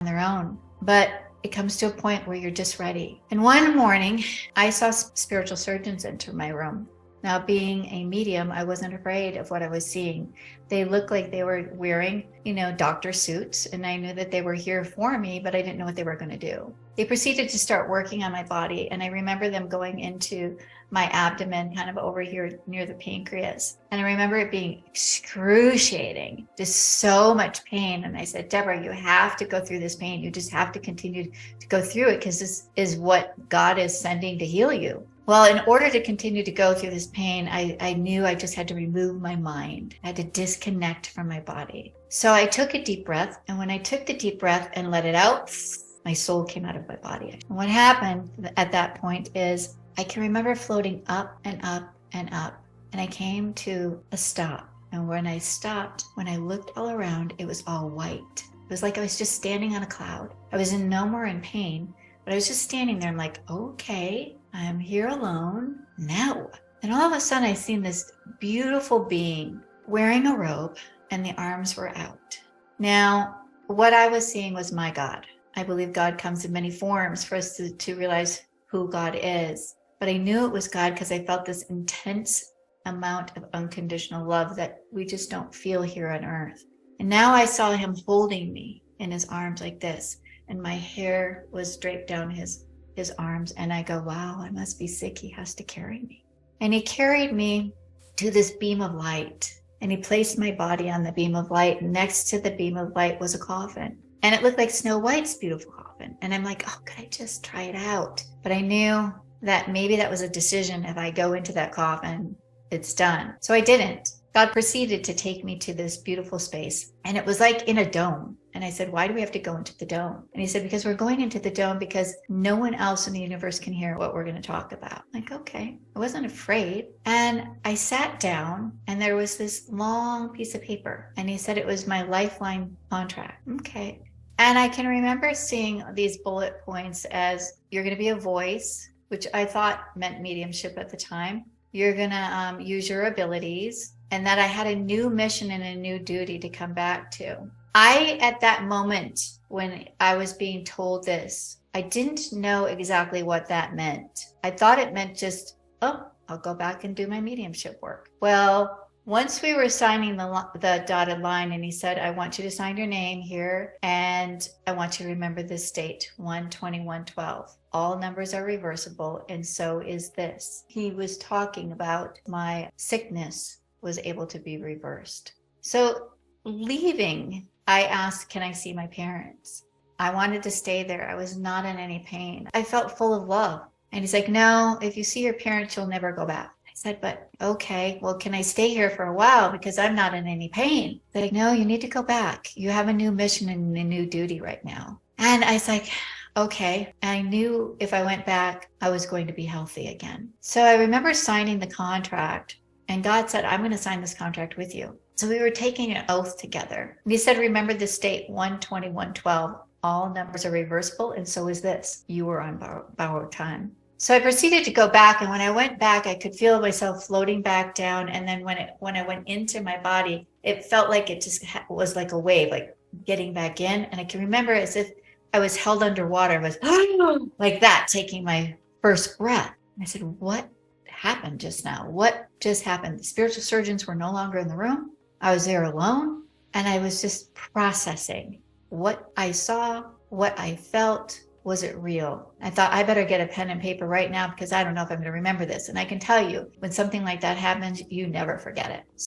their own. But it comes to a point where you're just ready. And one morning, I saw spiritual surgeons enter my room. Now, being a medium, I wasn't afraid of what I was seeing. They looked like they were wearing, doctor suits, and I knew that they were here for me, but I didn't know what they were going to do. They proceeded to start working on my body, and I remember them going into my abdomen, kind of over here near the pancreas. And I remember it being excruciating, just so much pain. And I said, Deborah, you have to go through this pain. You just have to continue to go through it, because this is what God is sending to heal you. Well, in order to continue to go through this pain, I knew I just had to remove my mind. I had to disconnect from my body. So I took a deep breath. And when I took the deep breath and let it out, my soul came out of my body. And what happened at that point is I can remember floating up and up and up. And I came to a stop. And when I stopped, when I looked all around, it was all white. It was like I was just standing on a cloud. I was no more in pain, but I was just standing there. I'm like, okay, I'm here alone. Now. And all of a sudden I seen this beautiful being wearing a robe, and the arms were out. Now, what I was seeing was my God. I believe God comes in many forms for us to realize who God is. But I knew it was God because I felt this intense amount of unconditional love that we just don't feel here on earth. And now I saw him holding me in his arms like this, and my hair was draped down his arms. And I go, wow, I must be sick. He has to carry me. And he carried me to this beam of light, and he placed my body on the beam of light. Next to the beam of light was a coffin, and it looked like Snow White's beautiful coffin. And I'm like, oh, could I just try it out? But I knew that maybe that was a decision. If I go into that coffin, it's done. So I didn't. God proceeded to take me to this beautiful space, and it was like in a dome. And I said, why do we have to go into the dome? And he said, because we're going into the dome because no one else in the universe can hear what we're going to talk about. I'm like, okay. I wasn't afraid. And I sat down, and there was this long piece of paper, and he said it was my lifeline contract. Okay. And I can remember seeing these bullet points as, you're going to be a voice, which I thought meant mediumship at the time. You're going to use your abilities, and that I had a new mission and a new duty to come back to. At that moment, when I was being told this, I didn't know exactly what that meant. I thought it meant just, oh, I'll go back and do my mediumship work. Well, once we were signing the dotted line, and he said, I want you to sign your name here, and I want you to remember this date, 1/21/12. All numbers are reversible, and so is this. He was talking about my sickness was able to be reversed. So leaving, I asked, can I see my parents? I wanted to stay there. I was not in any pain. I felt full of love. And he's like, no, if you see your parents, you'll never go back. I said, but okay, well, can I stay here for a while because I'm not in any pain? They're like, no, you need to go back. You have a new mission and a new duty right now. And I was like, okay. I knew if I went back, I was going to be healthy again. So I remember signing the contract, and God said, I'm going to sign this contract with you. So we were taking an oath together. And he said, remember this date, 1/21/12. All numbers are reversible, and so is this. You were on borrowed time. So I proceeded to go back, and when I went back, I could feel myself floating back down. And then when I went into my body, it felt like it just was like a wave, like getting back in. And I can remember as if I was held underwater. I was like that, taking my first breath. And I said, what happened just now? What just happened? The spiritual surgeons were no longer in the room. I was there alone, and I was just processing what I saw, what I felt. Was it real? I thought I better get a pen and paper right now because I don't know if I'm going to remember this. And I can tell you, when something like that happens, you never forget it.